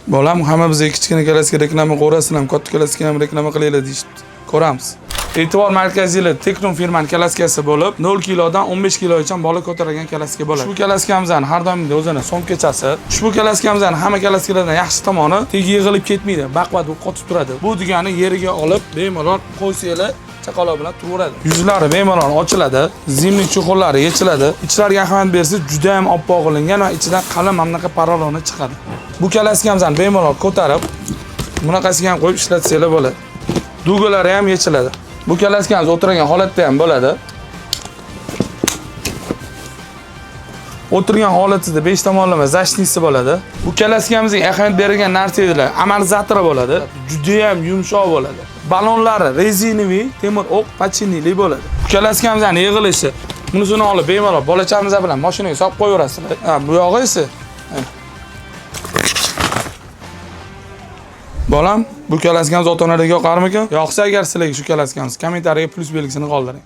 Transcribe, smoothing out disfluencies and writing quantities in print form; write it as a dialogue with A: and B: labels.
A: Bolam hamma bizga kichkina kalaska reklama ko'rasizlar, katta kalaska ham reklama qilaylar deyishdi. Ko'ramiz. E'tibor markazida Teknon firmaning kalaskasi bo'lib, 0 kilodan 15 kilogacha bola ko'taradigan kalaska bo'ladi. Ushbu kalaskamizning har doimgidek o'zini so'mkachasi. Ushbu kalaskamizning hamma kalaskalardan yaxshi tomoni, tegi yig'ilib ketmaydi, baqvat bo'lib qotib turadi. Bu degani yeriga olib, bemalol qo'ysanglar chaqaloq bilan turaveradi. Yuzlari bemalol ochiladi, zimlik chuqurlari yechiladi. Ichlariga ahamiyat bersangiz, juda ham oppoq qilingan va ichidan qalin mamlaqa paroloni chiqadi. Bu kalaskamizni bemalol ko'tarib, bunaqasiga ham qo'yib ishlatsanglar bo'ladi. Dugalari ham yechiladi. Bu kalaskamiz o'tirgan holatda ham bo'ladi. O'tirgan holatida 5 tomonlama zashnisi bo'ladi. Bu kalaskamizga ahamiyat berilgan narsalar amortizatori bo'ladi. Juda ham yumshoq bo'ladi. Balonlari rezinoviy, temir o'q, pachinili bo'ladi. Bu kalaskamizning yig'ilishi, bunisini olib bemalol bolachamiz bilan mashinaga solib qo'yaverasizlar. Bu yog'i esa Bolam, bu kalaskamiz ota-onalarga yoqarmikan? Yoqsa agar sizlarga shu kalaskamiz kommentariyaga plus belgisini qoldiring.